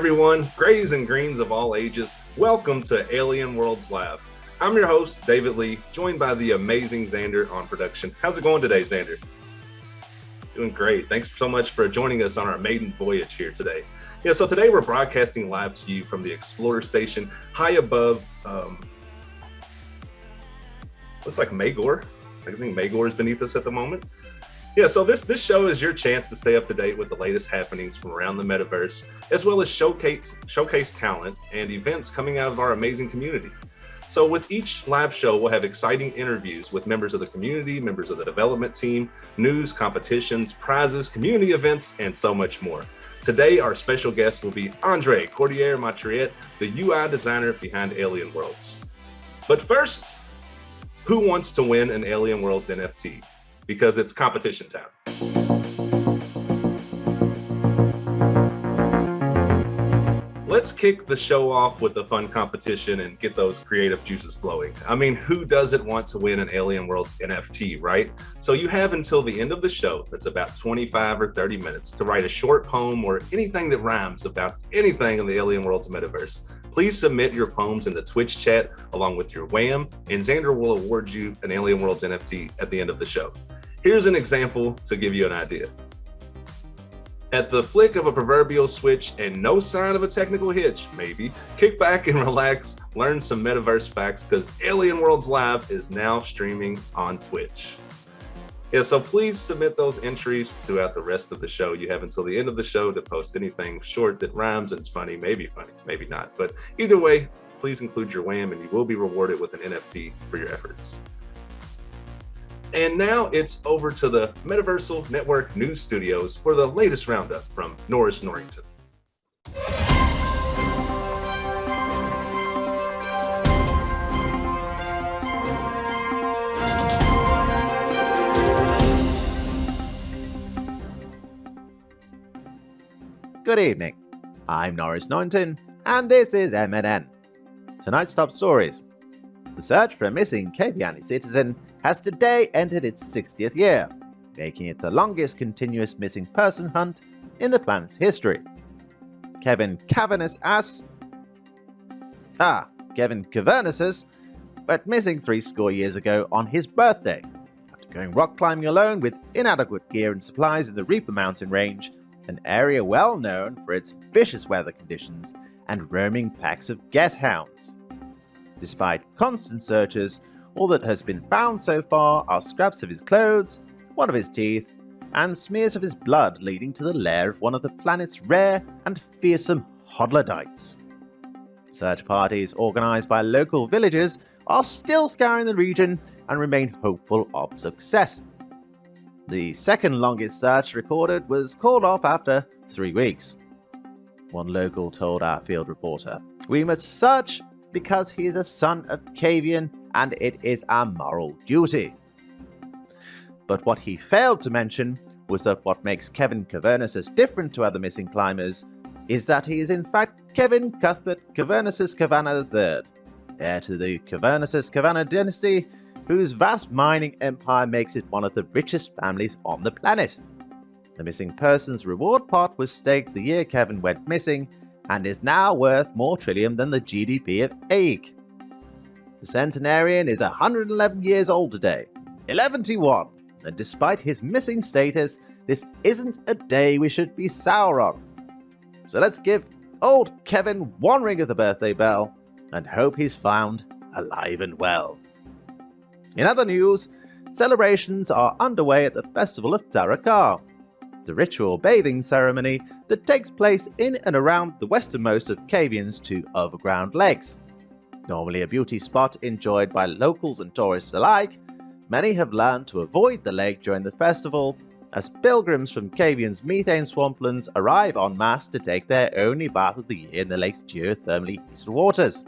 everyone, grays and greens of all ages. Welcome to Alien Worlds Live. I'm your host, David Lee, joined by the amazing Xander on production. How's it going today, Xander? Doing great. Thanks so much for joining us on our maiden voyage here today. So today we're broadcasting live to you from the Explorer Station high above, looks like Magor. I think Magor is beneath us at the moment. So this show is your chance to stay up to date with the latest happenings from around the metaverse, as well as showcase talent and events coming out of our amazing community. So with each live show, we'll have exciting interviews with members of the community, members of the development team, news, competitions, prizes, community events, and so much more. Today, our special guest will be Andre Cordier-Matriet, the UI designer behind Alien Worlds. But first, who wants to win an Alien Worlds NFT? Because it's competition time. Let's kick the show off with a fun competition and get those creative juices flowing. I mean, who doesn't want to win an Alien Worlds NFT, right? So you have until the end of the show, that's about 25 or 30 minutes, to write a short poem or anything that rhymes about anything in the Alien Worlds Metaverse. Please submit your poems in the Twitch chat along with your wham, and Xander will award you an Alien Worlds NFT at the end of the show. Here's an example to give you an idea. At the flick of a proverbial switch and no sign of a technical hitch, maybe, kick back and relax, learn some metaverse facts, because Alien Worlds Live is now streaming on Twitch. So please submit those entries throughout the rest of the show. You have until the end of the show to post anything short that rhymes and it's funny, maybe not. But either way, please include your wham and you will be rewarded with an NFT for your efforts. And now it's over to the Metaversal Network News Studios for the latest roundup from Norris Norrington. Good evening, I'm Norris Norrington, and this is MNN. Tonight's top stories. The search for a missing Kavian citizen has today entered its 60th year, making it the longest continuous missing person hunt in the planet's history. Kevin Cavernuses went missing 70 years ago on his birthday, after going rock climbing alone with inadequate gear and supplies in the Reaper Mountain Range, an area well known for its vicious weather conditions and roaming packs of guess hounds. Despite constant searches, all that has been found so far are scraps of his clothes, one of his teeth, and smears of his blood leading to the lair of one of the planet's rare and fearsome hodlodites. Search parties organised by local villagers are still scouring the region and remain hopeful of success. The second longest search recorded was called off after 3 weeks. One local told our field reporter, "We must search because he is a son of Kavian and it is our moral duty." But what he failed to mention was that what makes Kevin Cavernuses different to other missing climbers is that he is in fact Kevin Cuthbert Cavernuses Cavanna III, heir to the Cavernuses Cavanna dynasty, whose vast mining empire makes it one of the richest families on the planet. The missing person's reward pot was staked the year Kevin went missing, and is now worth more trillium than the GDP of Aig. The centenarian is 111 years old today, 11-1, and despite his missing status, this isn't a day we should be sour on. So let's give old Kevin one ring of the birthday bell, and hope he's found alive and well. In other news, celebrations are underway at the Festival of Tarakar, the ritual bathing ceremony that takes place in and around the westernmost of Kavian's 2 overground lakes. Normally a beauty spot enjoyed by locals and tourists alike, many have learned to avoid the lake during the festival, as pilgrims from Kavian's methane swamplands arrive en masse to take their only bath of the year in the lake's geothermally heated waters.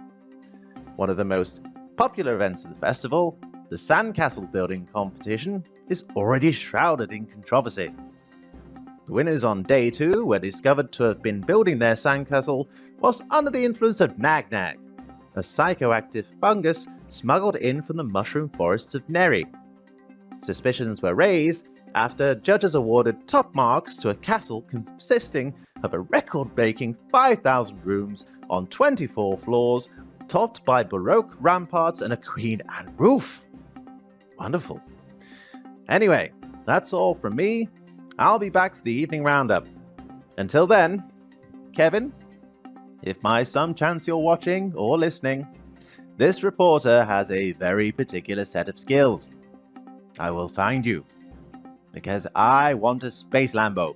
One of the most popular events of the festival, the sandcastle building competition, is already shrouded in controversy. The winners on day 2 were discovered to have been building their sandcastle whilst under the influence of nag-nag, a psychoactive fungus smuggled in from the mushroom forests of Neri. Suspicions were raised after judges awarded top marks to a castle consisting of a record-breaking 5,000 rooms on 24 floors, topped by Baroque ramparts and a Queen Anne roof. Wonderful. Anyway, that's all from me. I'll be back for the evening roundup. Until then, Kevin, if by some chance you're watching or listening, this reporter has a very particular set of skills. I will find you, because I want a space Lambo.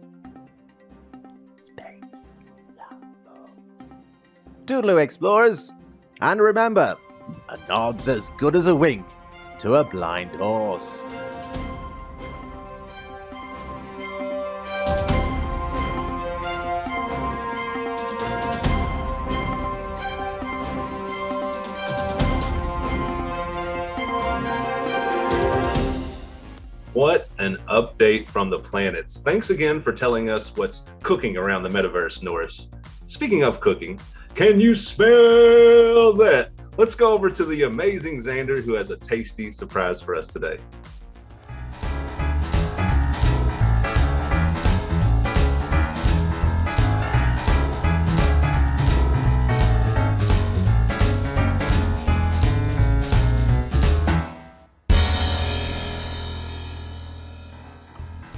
Space Lambo. Toodaloo, explorers! And remember, a nod's as good as a wink to a blind horse. What an update from the planets. Thanks again for telling us what's cooking around the metaverse, Norris. Speaking of cooking, can you smell that? Let's go over to the amazing Xander, who has a tasty surprise for us today.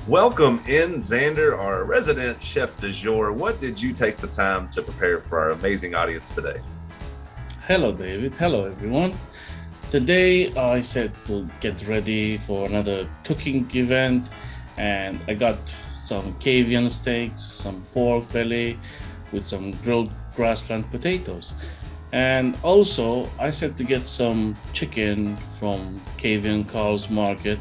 Welcome in, Xander, our resident chef du jour. What did you take the time to prepare for our amazing audience today? Hello, David. Hello, everyone. Today, I said to get ready for another cooking event, and I got some Kavian steaks, some pork belly with some grilled grassland potatoes. And also, I said to get some chicken from Kavian Carl's Market.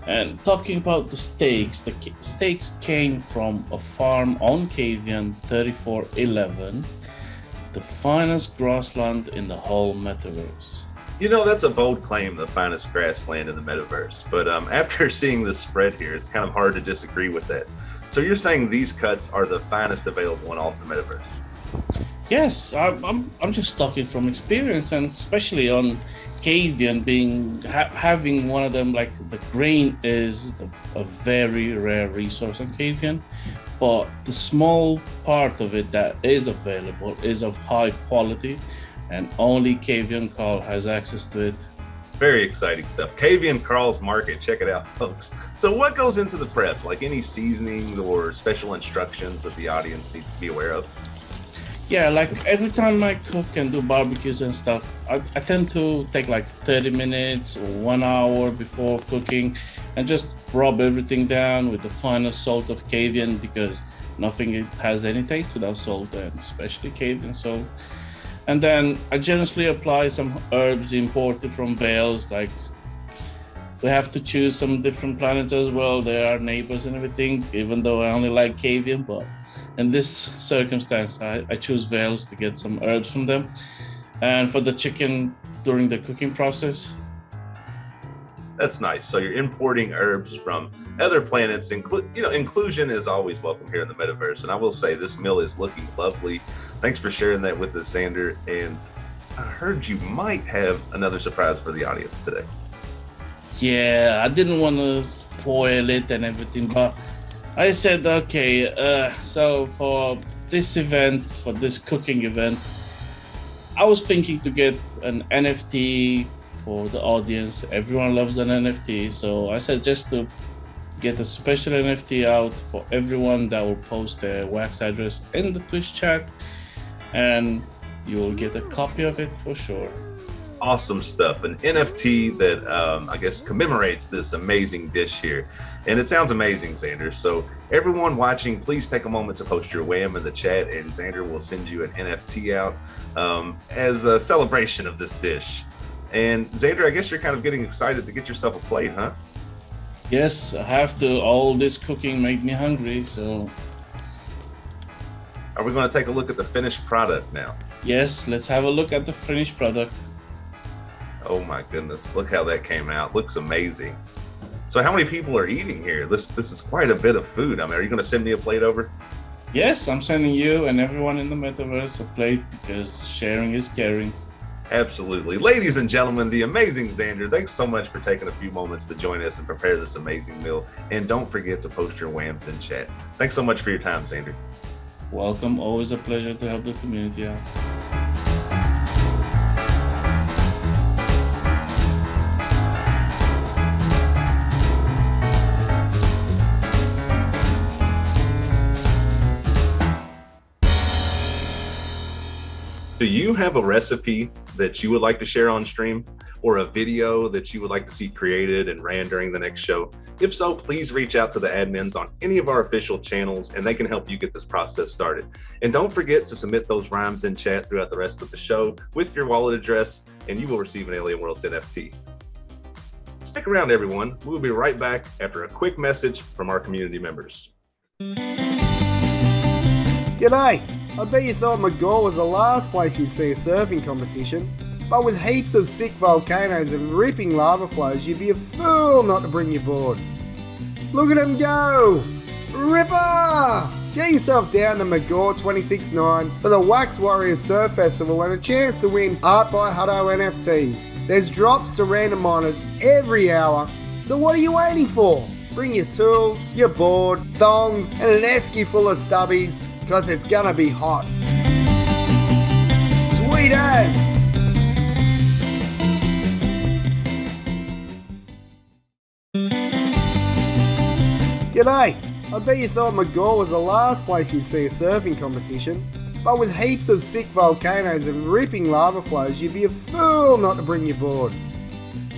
And talking about the steaks, steaks came from a farm on Kavian 3411, the finest grassland in the whole metaverse. You know, that's a bold claim, the finest grassland in the metaverse. But after seeing the spread here, it's kind of hard to disagree with that. So you're saying these cuts are the finest available in all of the metaverse? Yes, I'm just talking from experience, and especially on Kavian having one of them. Like, the grain is a very rare resource on Kavian, but the small part of it that is available is of high quality, and only Kavian Carl has access to it. Very exciting stuff. Kavian Carl's Market, check it out, folks. So what goes into the prep? Like any seasonings or special instructions that the audience needs to be aware of? Yeah, like every time I cook and do barbecues and stuff, I tend to take like 30 minutes or 1 hour before cooking and just rub everything down with the finest salt of Kavian, because nothing has any taste without salt, and especially Kavian salt. And then I generously apply some herbs imported from Wales. Like, we have to choose some different planets as well. They are neighbors and everything, even though I only like Kavian, but in this circumstance, I choose Wales to get some herbs from them. And for the chicken during the cooking process. That's nice. So you're importing herbs from other planets. Inclusion is always welcome here in the metaverse. And I will say this meal is looking lovely. Thanks for sharing that with us, Xander. And I heard you might have another surprise for the audience today. Yeah, I didn't want to spoil it and everything, but I said, okay, so for this event, for this cooking event, I was thinking to get an NFT for the audience. Everyone loves an NFT, so I said just to get a special NFT out for everyone that will post their wax address in the Twitch chat, and you will get a copy of it for sure. Awesome stuff. An NFT that I guess commemorates this amazing dish here. And it sounds amazing, Xander. So everyone watching, please take a moment to post your wham in the chat, and Xander will send you an NFT out as a celebration of this dish. And Xander, I guess you're kind of getting excited to get yourself a plate, huh? Yes, I have to. All this cooking made me hungry, so. Are we going to take a look at the finished product now? Yes, let's have a look at the finished product. Oh my goodness, look how that came out. Looks amazing. So how many people are eating here? This is quite a bit of food. I mean, are you going to send me a plate over? Yes, I'm sending you and everyone in the metaverse a plate, because sharing is caring. Absolutely. Ladies and gentlemen, the amazing Xander, thanks so much for taking a few moments to join us and prepare this amazing meal. And don't forget to post your whams in chat. Thanks so much for your time, Xander. welcome. Always a pleasure to help the community out. Do you have a recipe that you would like to share on stream, or a video that you would like to see created and ran during the next show? If so, please reach out to the admins on any of our official channels and they can help you get this process started. And don't forget to submit those rhymes in chat throughout the rest of the show with your wallet address, and you will receive an Alien Worlds NFT. Stick around, everyone. We'll be right back after a quick message from our community members. G'day! I bet you thought Magor was the last place you'd see a surfing competition, but with heaps of sick volcanoes and ripping lava flows, you'd be a fool not to bring your board. Look at him go! Ripper! Get yourself down to Magor 26.9 for the Wax Warriors Surf Festival and a chance to win Art by Hutto NFTs. There's drops to random miners every hour, so what are you waiting for? Bring your tools, your board, thongs, and an esky full of stubbies, because it's gonna be hot. Sweet as! G'day! I bet you thought Magor was the last place you'd see a surfing competition, but with heaps of sick volcanoes and ripping lava flows, you'd be a fool not to bring your board.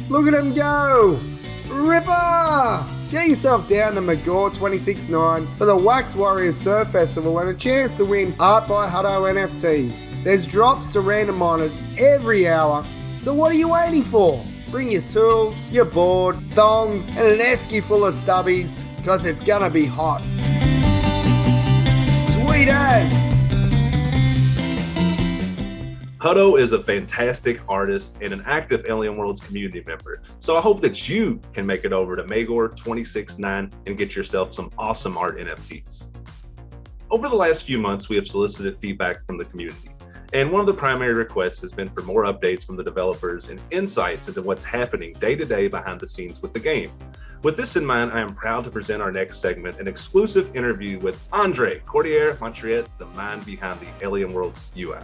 Look at him go! Ripper! Get yourself down to Magor 26.9 for the Wax Warriors Surf Festival and a chance to win Art by Hutto NFTs. There's drops to random miners every hour, so what are you waiting for? Bring your tools, your board, thongs, and an esky full of stubbies, because it's gonna be hot. Sweet as! Hutto is a fantastic artist and an active Alien Worlds community member, so I hope that you can make it over to Magor 26.9 and get yourself some awesome art NFTs. Over the last few months, we have solicited feedback from the community, and one of the primary requests has been for more updates from the developers and insights into what's happening day to day behind the scenes with the game. With this in mind, I am proud to present our next segment, an exclusive interview with Andre Cordier-Montret, the mind behind the Alien Worlds UI.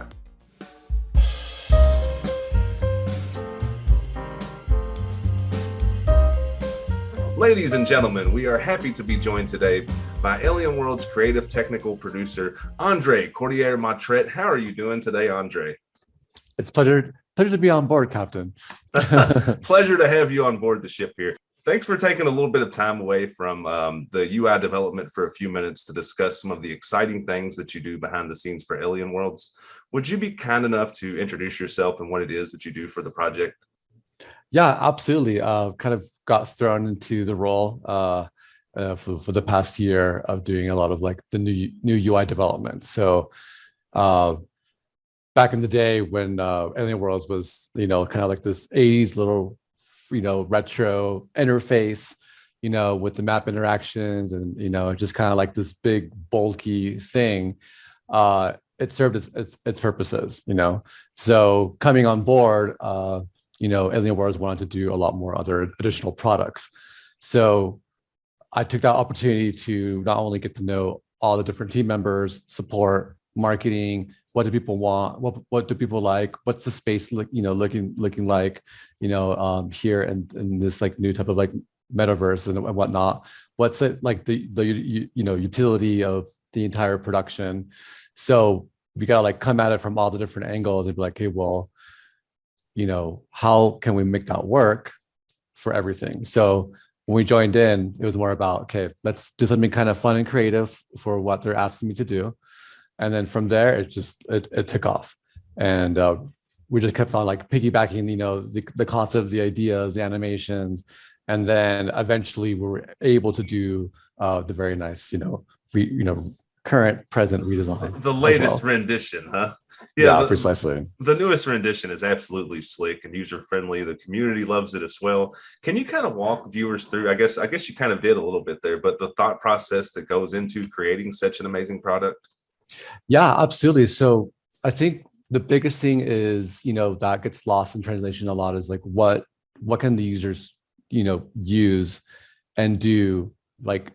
Ladies and gentlemen, we are happy to be joined today by Alien Worlds creative technical producer, Andre Cordier-Montret. How are you doing today, Andre? It's a pleasure to be on board, Captain. Pleasure to have you on board the ship here. Thanks for taking a little bit of time away from the UI development for a few minutes to discuss some of the exciting things that you do behind the scenes for Alien Worlds. Would you be kind enough to introduce yourself and what it is that you do for the project? Yeah, absolutely. Kind of got thrown into the role for the past year of doing a lot of like the new UI development. So back in the day when Alien Worlds was, kind of like this 80s little, retro interface, with the map interactions and, just kind of like this big bulky thing, it served its purposes, So coming on board, Alien Worlds wanted to do a lot more other additional products. So I took that opportunity to not only get to know all the different team members, support, marketing, what do people want, what do people like, what's the space looking like, here and in this like new type of like metaverse and whatnot. What's it like the utility of the entire production. So we gotta like come at it from all the different angles and be like, hey, well, how can we make that work for everything? So when we joined in, it was more about, okay, let's do something kind of fun and creative for what they're asking me to do. And then from there, it took off. And we just kept on like piggybacking, the concept, the ideas, the animations. And then eventually we were able to do the very nice, current present redesign. The latest rendition, huh? Yeah, precisely. The newest rendition is absolutely slick and user friendly. The community loves it as well. Can you kind of walk viewers through? I guess you kind of did a little bit there, but the thought process that goes into creating such an amazing product. Yeah, absolutely. So I think the biggest thing is, that gets lost in translation a lot is like what can the users, use and do like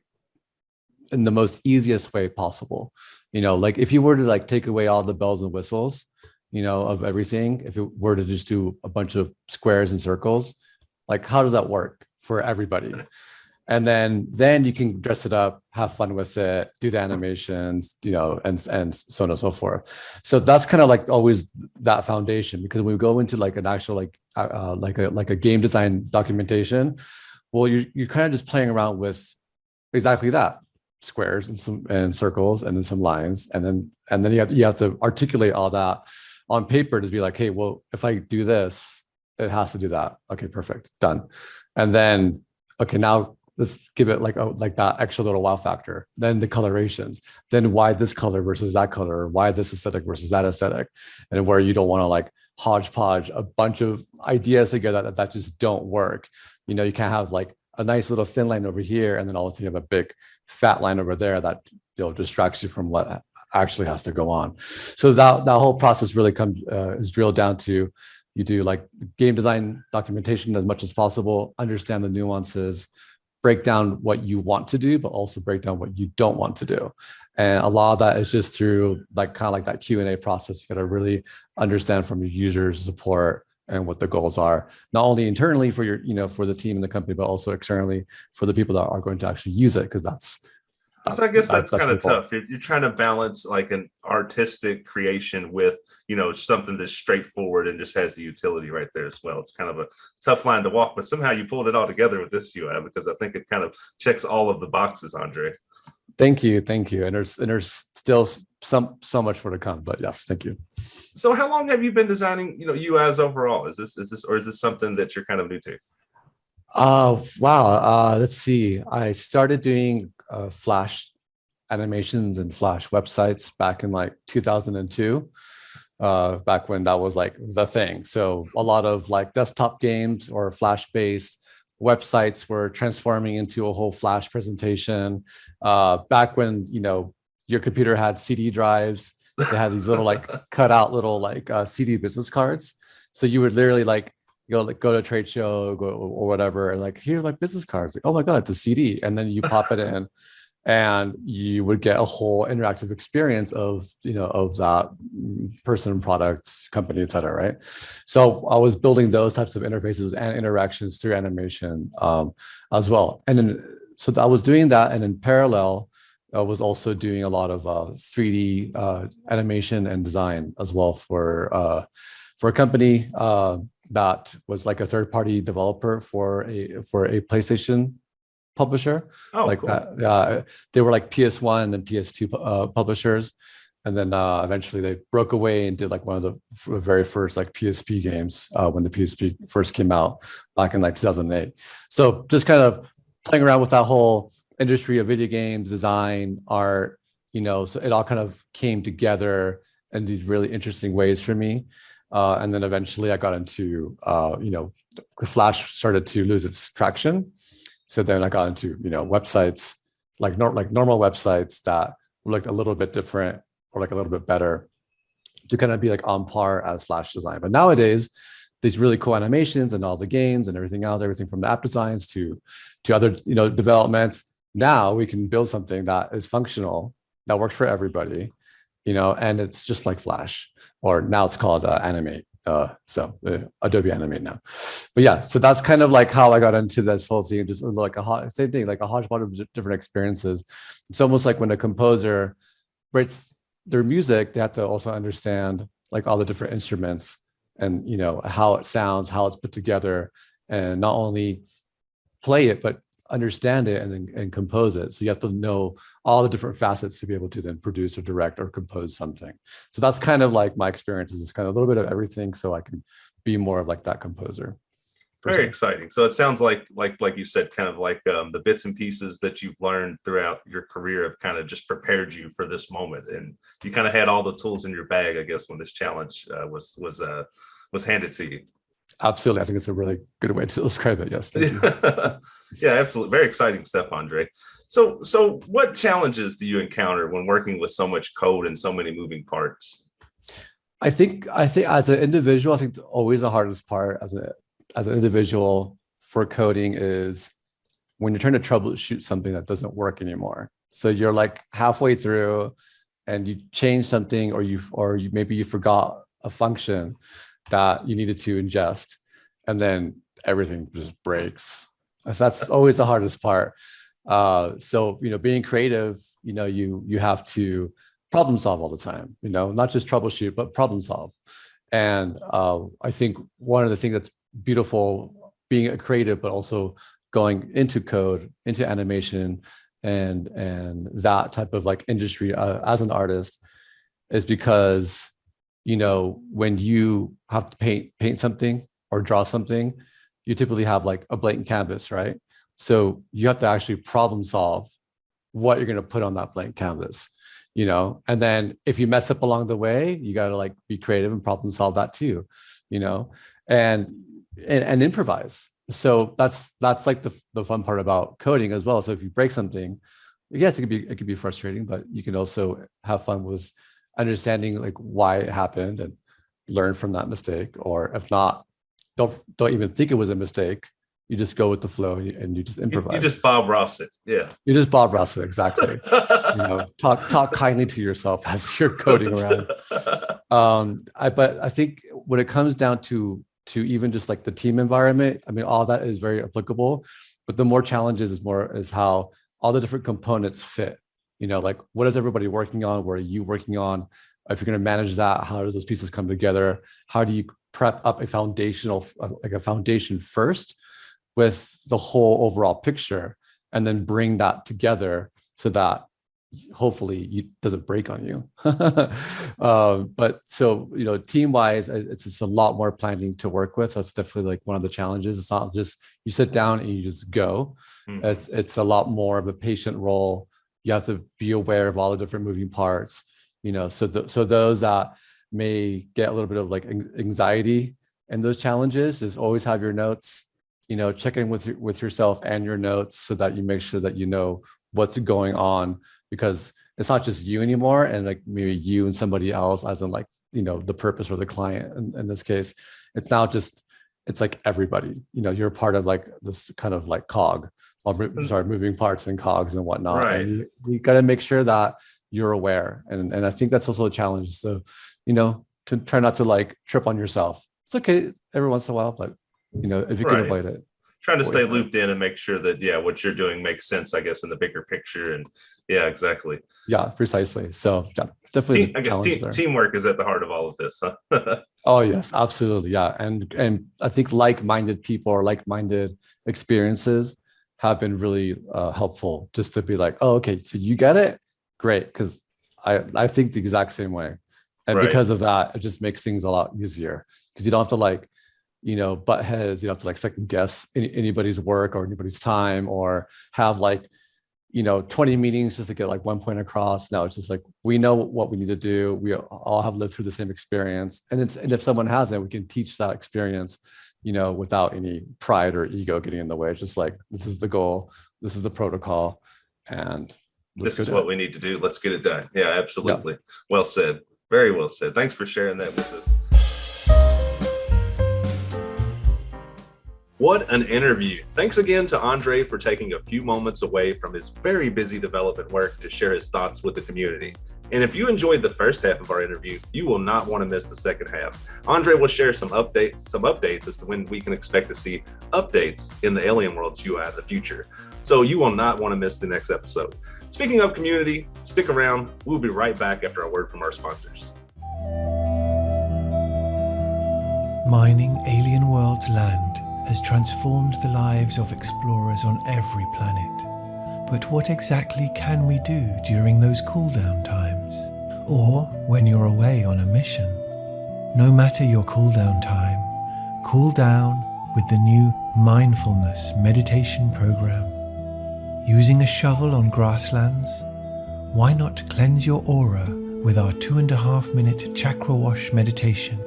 in the most easiest way possible. Like if you were to like take away all the bells and whistles, of everything, if it were to just do a bunch of squares and circles, like how does that work for everybody? And then you can dress it up, have fun with it, do the animations, and so on and so forth. So that's kind of like always that foundation, because when we go into like an actual like a game design documentation, well, you're kind of just playing around with exactly that, squares and circles and then some lines, and then you have to articulate all that on paper to be like, hey, well, if I do this, it has to do that. Okay, perfect, done. And then okay, now let's give it like that extra little wow factor. Then the colorations, then why this color versus that color, why this aesthetic versus that aesthetic, and where you don't want to like hodgepodge a bunch of ideas together that just don't work. You can't have like a nice little thin line over here, and then all of a sudden you have a big fat line over there that distracts you from what actually has to go on. So that whole process really is drilled down to, you do like game design documentation as much as possible, understand the nuances, break down what you want to do, but also break down what you don't want to do. And a lot of that is just through like kind of like that Q&A process. You got to really understand from your users, support, and what the goals are, not only internally for your, for the team and the company, but also externally for the people that are going to actually use it. Because so I guess that's kind of tough. You're trying to balance like an artistic creation with, something that's straightforward and just has the utility right there as well. It's kind of a tough line to walk, but somehow you pulled it all together with this UI, because I think it kind of checks all of the boxes, Andre. Thank you. And there's still so much more to come, but yes, thank you. So how long have you been designing, UIs overall? Is this something that you're kind of new to? Wow. Let's see. I started doing Flash animations and Flash websites back in like 2002, back when that was like the thing. So a lot of like desktop games or Flash-based websites were transforming into a whole Flash presentation. Back when, your computer had CD drives, they had these little like cut out little like CD business cards. So you would literally like go to a trade show or whatever, and like, here's my business cards. Like, oh my God, it's a CD. And then you pop it in, and you would get a whole interactive experience of that person, product, company, et cetera, right? So I was building those types of interfaces and interactions through animation as well. And then so I was doing that, and in parallel I was also doing a lot of 3D animation and design as well for a company that was like a third-party developer for a PlayStation publisher. Oh, like cool. They were like PS1 and then PS2 publishers, and then eventually they broke away and did like one of the very first like PSP games when the PSP first came out back in like 2008. So just kind of playing around with that whole industry of video games, design, art, so it all kind of came together in these really interesting ways for me. And then eventually I got into, Flash started to lose its traction. So then I got into, websites, like normal websites that were like a little bit different or like a little bit better to kind of be like on par as Flash design. But nowadays, these really cool animations and all the games and everything else, everything from the app designs to other, developments. Now we can build something that is functional, that works for everybody, and it's just like Flash, or now it's called Animate. Adobe Animate now. But yeah, so that's kind of like how I got into this whole thing, just like same thing, like a hodgepodge of different experiences. It's almost like when a composer writes their music, they have to also understand like all the different instruments and, how it sounds, how it's put together, and not only play it, but understand it and compose it. So you have to know all the different facets to be able to then produce or direct or compose something. So that's kind of like my experiences. It's kind of a little bit of everything, so I can be more of like that composer. Very exciting. So it sounds like you said, kind of like the bits and pieces that you've learned throughout your career have kind of just prepared you for this moment, and you kind of had all the tools in your bag, I guess, when this challenge was handed to you. Absolutely. I think it's a really good way to describe it. Yes. Thank you. Yeah, absolutely. Very exciting stuff, Andre. So what challenges do you encounter when working with so much code and so many moving parts? I think as an individual, I think always the hardest part as an individual for coding is when you're trying to troubleshoot something that doesn't work anymore. So you're like halfway through and you change something, or maybe you forgot a function that you needed to ingest, and then everything just breaks. That's always the hardest part. So being creative, you have to problem solve all the time, not just troubleshoot, but problem solve. And I think one of the things that's beautiful being a creative, but also going into code, into animation, and that type of like industry as an artist, is because when you have to paint something or draw something, you typically have like a blank canvas, right? So you have to actually problem solve what you're going to put on that blank canvas, and then if you mess up along the way, you got to like be creative and problem solve that too, and improvise. So that's like the fun part about coding as well. So if you break something, yes, it could be frustrating, but you can also have fun with understanding like why it happened and learn from that mistake. Or if not, don't even think it was a mistake. You just go with the flow and you just improvise. You just Bob Ross it. Yeah. You just Bob Ross it, exactly. Talk kindly to yourself as you're coding around. But I think when it comes down to even just like the team environment, I mean, all that is very applicable, but the more challenges is how all the different components fit. Like what is everybody working on? What are you working on? If you're going to manage that, how does those pieces come together? How do you prep up a foundation first with the whole overall picture, and then bring that together so that hopefully it doesn't break on you. But so, team wise, it's just a lot more planning to work with. That's definitely like one of the challenges. It's not just you sit down and you just go. It's a lot more of a patient role. You have to be aware of all the different moving parts, so those that may get a little bit of like anxiety and those challenges is always have your notes, check in with yourself and your notes so that you make sure that what's going on, because it's not just you anymore, and like maybe you and somebody else, as in like the purpose or the client in this case. It's now just, it's like everybody, you're part of like this kind of like cog, moving parts and cogs and whatnot, right? And you got to make sure that you're aware, and I think that's also a challenge. So to try not to like trip on yourself. It's okay every once in a while, but if you can avoid it, trying to stay looped in and make sure that what you're doing makes sense, I guess, in the bigger picture. And exactly. Yeah, precisely. So definitely teamwork is at the heart of all of this, huh? Oh yes, absolutely. Yeah. And I think like-minded people or like-minded experiences have been really helpful, just to be like, oh, okay, so you get it, great, because I think the exact same way. And because of that, it just makes things a lot easier, because you don't have to like butt heads. You don't have to like second guess anybody's work or anybody's time, or have like 20 meetings just to get like one point across. No, it's just like, we know what we need to do. We all have lived through the same experience, and if someone hasn't, we can teach that experience without any pride or ego getting in the way. It's just like, this is the goal, this is the protocol, and this is what we need to do. Let's get it done. Yeah, absolutely. Yeah. Well said. Very well said. Thanks for sharing that with us. What an interview. Thanks again to Andre for taking a few moments away from his very busy development work to share his thoughts with the community. And if you enjoyed the first half of our interview, you will not want to miss the second half. Andre will share some updates as to when we can expect to see updates in the Alien Worlds UI in the future. So you will not want to miss the next episode. Speaking of community, stick around. We'll be right back after a word from our sponsors. Mining Alien Worlds land has transformed the lives of explorers on every planet. But what exactly can we do during those cooldown times? Or when you're away on a mission? No matter your cooldown time, cool down with the new Mindfulness meditation program. Using a shovel on grasslands? Why not cleanse your aura with our 2.5-minute chakra wash meditation?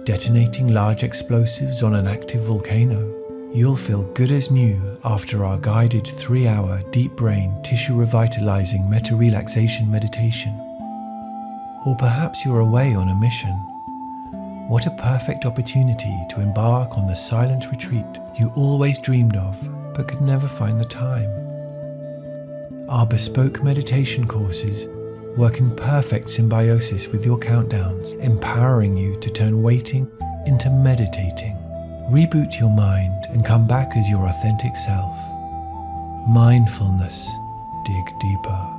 Detonating large explosives on an active volcano? You'll feel good as new after our guided 3-hour deep brain tissue revitalizing meta relaxation meditation. Or perhaps you're away on a mission. What a perfect opportunity to embark on the silent retreat you always dreamed of but could never find the time. Our bespoke meditation courses work in perfect symbiosis with your countdowns, empowering you to turn waiting into meditating. Reboot your mind and come back as your authentic self. Mindfulness. Dig deeper.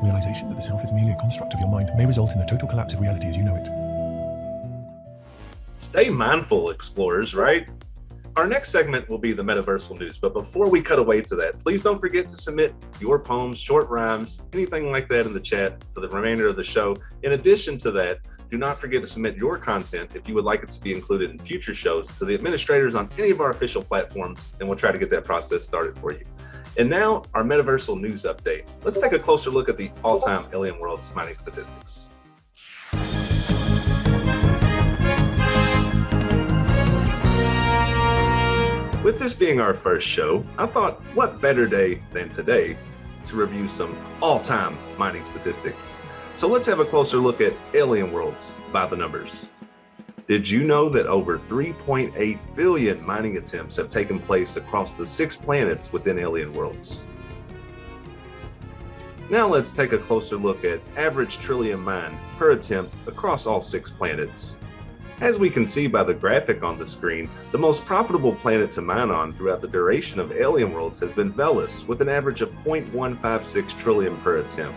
Realization that the self is merely a construct of your mind may result in the total collapse of reality as you know it. Stay mindful, explorers, right? Our next segment will be the Metaversal news, but before we cut away to that, please don't forget to submit your poems, short rhymes, anything like that in the chat for the remainder of the show. In addition to that, do not forget to submit your content if you would like it to be included in future shows to the administrators on any of our official platforms, and we'll try to get that process started for you. And now, our Metaversal news update. Let's take a closer look at the all-time Alien Worlds mining statistics. With this being our first show, I thought, what better day than today to review some all-time mining statistics. So let's have a closer look at Alien Worlds by the numbers. Did you know that over 3.8 billion mining attempts have taken place across the 6 planets within Alien Worlds? Now let's take a closer look at average trillium mined per attempt across all 6 planets. As we can see by the graphic on the screen, the most profitable planet to mine on throughout the duration of Alien Worlds has been Velis, with an average of 0.156 trillion per attempt.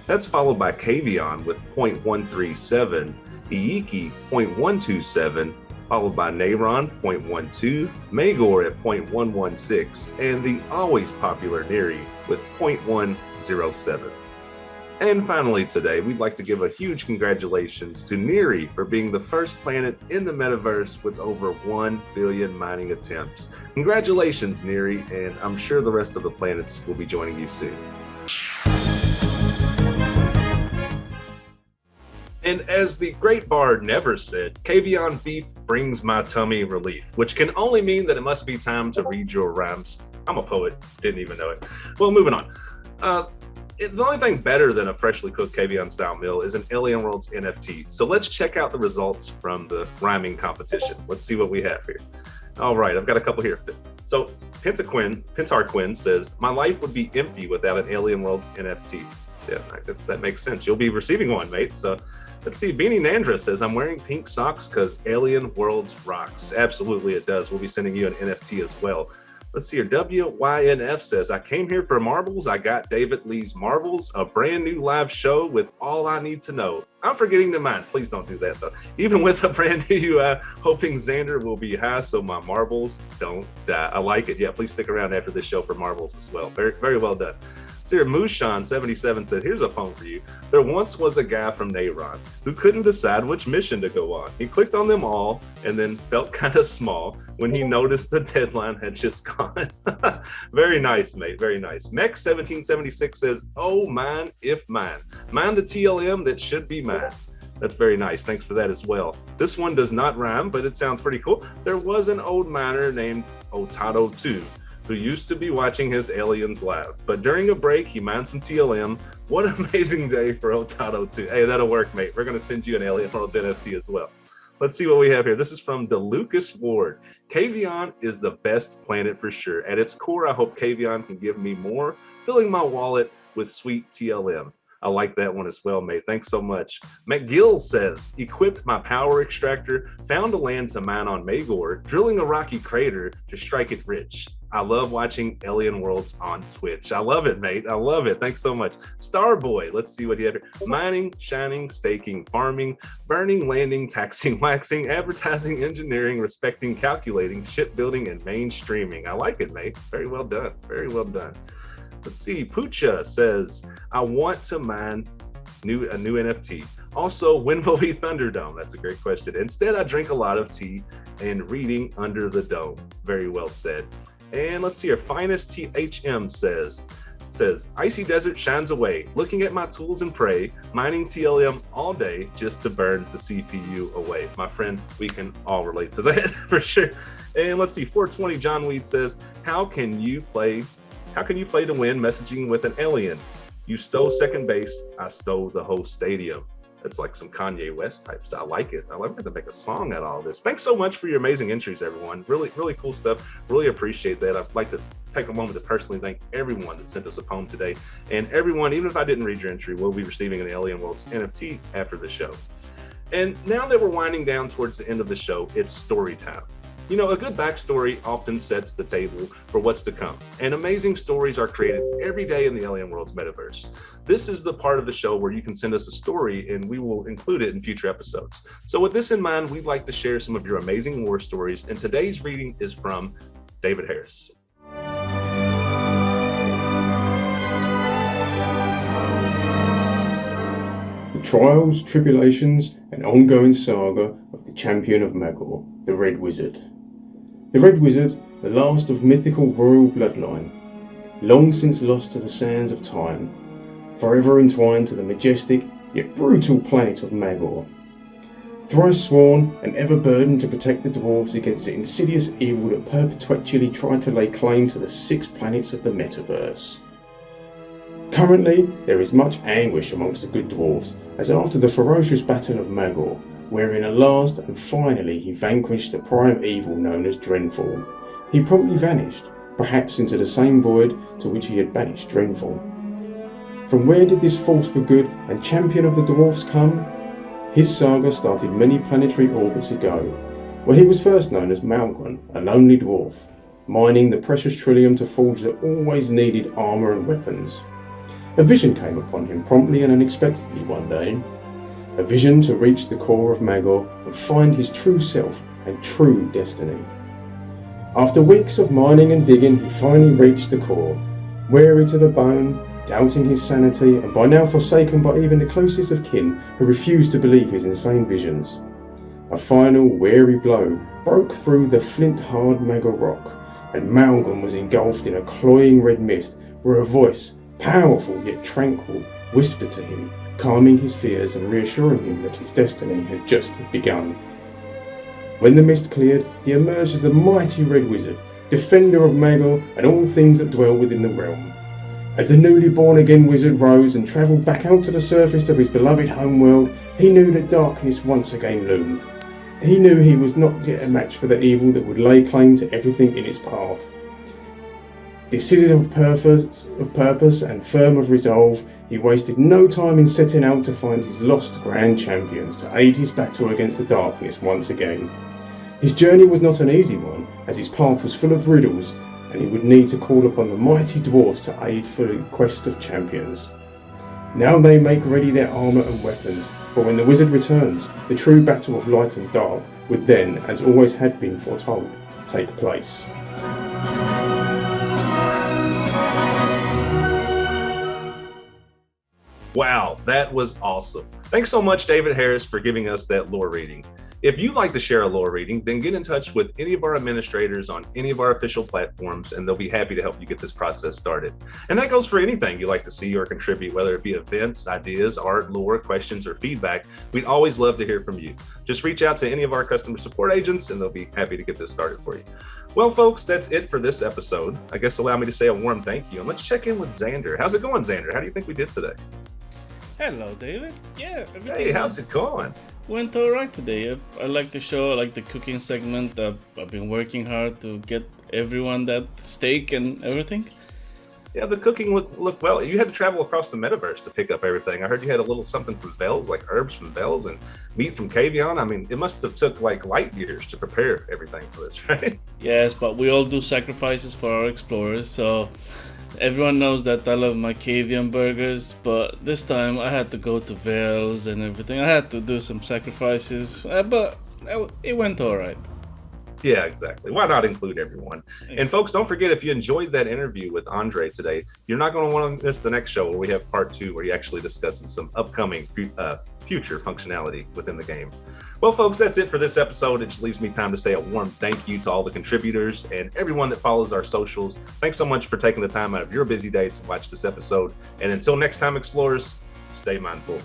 That's followed by Kavian with 0.137, Iiki 0.127, followed by Neyron 0.12, Magor at 0.116, and the always popular Neri with 0.107. And finally today, we'd like to give a huge congratulations to Neri for being the first planet in the metaverse with over 1 billion mining attempts. Congratulations, Neri, and I'm sure the rest of the planets will be joining you soon. And as the great bard never said, Kavian beef brings my tummy relief, which can only mean that it must be time to read your rhymes. I'm a poet, didn't even know it. Well, moving on. The only thing better than a freshly cooked Kavian style meal is an Alien Worlds NFT. So let's check out the results from the rhyming competition. Let's see what we have here. All right, I've got a couple here. So Pentar Quinn says, my life would be empty without an Alien Worlds NFT. Yeah, that makes sense. You'll be receiving one, mate. So let's see. Beanie Nandra says, I'm wearing pink socks because Alien Worlds rocks. Absolutely, it does. We'll be sending you an NFT as well. Let's see here. WYNF says, I came here for marbles. I got David Lee's Marbles, a brand new live show with all I need to know. I'm forgetting to mine. Please don't do that, though. Even with a brand new UI, hoping Xander will be high so my marbles don't die. I like it. Yeah, please stick around after this show for marbles as well. Very, very well done. Sir Mushan77 said, here's a poem for you. There once was a guy from Neyron who couldn't decide which mission to go on. He clicked on them all and then felt kind of small when he noticed the deadline had just gone. Very nice, mate. Very nice. Mex1776 says, oh, mine if mine. Mine the TLM that should be mine. That's very nice. Thanks for that as well. This one does not rhyme, but it sounds pretty cool. There was an old miner named Otato2 who used to be watching his aliens live, but during a break, he mined some TLM. What an amazing day for Otato2. Hey, that'll work, mate. We're going to send you an Alien Worlds NFT as well. Let's see what we have here. This is from DeLucas Ward. Kavian is the best planet for sure. At its core, I hope Kavian can give me more, filling my wallet with sweet TLM. I like that one as well, mate. Thanks so much. McGill says, equipped my power extractor, found a land to mine on Magor, drilling a rocky crater to strike it rich. I love watching Alien Worlds on Twitch. I love it, mate. I love it. Thanks so much. Starboy, let's see what he had here. Mining, shining, staking, farming, burning, landing, taxing, waxing, advertising, engineering, respecting, calculating, shipbuilding, and mainstreaming. I like it, mate. Very well done. Very well done. Let's see. Pucha says, I want to mine a new NFT. Also, when will be Thunderdome? That's a great question. Instead, I drink a lot of tea and reading under the dome. Very well said. And let's see, our finest THM says, Icy Desert shines away, looking at my tools and pray, mining TLM all day just to burn the CPU away. My friend, we can all relate to that for sure. And let's see, 420 John Weed says, how can you play to win messaging with an alien? You stole second base, I stole the whole stadium. It's like some Kanye West type stuff. I like it. We're going to make a song out of all this. Thanks so much for your amazing entries, everyone. Really, really cool stuff. Really appreciate that. I'd like to take a moment to personally thank everyone that sent us a poem today. And everyone, even if I didn't read your entry, will be receiving an Alien Worlds NFT after the show. And now that we're winding down towards the end of the show, it's story time. You know, a good backstory often sets the table for what's to come, and amazing stories are created every day in the Alien Worlds Metaverse. This is the part of the show where you can send us a story and we will include it in future episodes. So with this in mind, we'd like to share some of your amazing war stories, and today's reading is from David Harris. The trials, tribulations, and ongoing saga of the champion of Magor, the Red Wizard. The Red Wizard, the last of mythical royal bloodline, long since lost to the sands of time, forever entwined to the majestic yet brutal planet of Magor. Thrice sworn and ever burdened to protect the dwarves against the insidious evil that perpetually tried to lay claim to the 6 planets of the Metaverse. Currently, there is much anguish amongst the good dwarves, as after the ferocious battle of Magor, wherein at last and finally he vanquished the prime evil known as Drenfall, he promptly vanished, perhaps into the same void to which he had banished Drenfall. From where did this force for good and champion of the dwarfs come? His saga started many planetary orbits ago, where he was first known as Malgon, a lonely dwarf, mining the precious trillium to forge the always needed armour and weapons. A vision came upon him promptly and unexpectedly one day. A vision to reach the core of Magor and find his true self and true destiny. After weeks of mining and digging, he finally reached the core, weary to the bone, doubting his sanity, and by now forsaken by even the closest of kin who refused to believe his insane visions. A final weary blow broke through the flint-hard Magor rock, and Malgon was engulfed in a cloying red mist where a voice, powerful yet tranquil, whispered to him, calming his fears and reassuring him that his destiny had just begun. When the mist cleared, he emerged as the mighty Red Wizard, defender of Magor and all things that dwell within the realm. As the newly born-again wizard rose and travelled back out to the surface of his beloved homeworld, he knew that darkness once again loomed. He knew he was not yet a match for the evil that would lay claim to everything in its path. Decisive of purpose and firm of resolve, he wasted no time in setting out to find his lost grand champions to aid his battle against the darkness once again. His journey was not an easy one, as his path was full of riddles, and he would need to call upon the mighty dwarves to aid for the quest of champions. Now they make ready their armour and weapons, for when the wizard returns, the true battle of light and dark would then, as always had been foretold, take place. Wow, that was awesome. Thanks so much, David Harris, for giving us that lore reading. If you'd like to share a lore reading, then get in touch with any of our administrators on any of our official platforms, and they'll be happy to help you get this process started. And that goes for anything you'd like to see or contribute, whether it be events, ideas, art, lore, questions, or feedback. We'd always love to hear from you. Just reach out to any of our customer support agents, and they'll be happy to get this started for you. Well, folks, that's it for this episode. I guess allow me to say a warm thank you, and let's check in with Xander. How's it going, Xander? How do you think we did today? Hello, David. Yeah, everything Hey, how's it going? went all right today. I like the show. I like the cooking segment. I've been working hard to get everyone that steak and everything. Yeah, the cooking looked well. You had to travel across the metaverse to pick up everything. I heard you had a little something from Bells, like herbs from Bells and meat from Kavian. I mean, it must have took like light years to prepare everything for this, right? Yes, but we all do sacrifices for our explorers, so everyone knows that I love my Kavian burgers, but this time I had to go to Bells and everything. I had to do some sacrifices, but it went all right. Yeah, exactly. Why not include everyone? And folks, don't forget, if you enjoyed that interview with Andre today, you're not going to want to miss the next show where we have part 2, where he actually discusses some upcoming future functionality within the game. Well, folks, that's it for this episode. It just leaves me time to say a warm thank you to all the contributors and everyone that follows our socials. Thanks so much for taking the time out of your busy day to watch this episode. And until next time, explorers, stay mindful.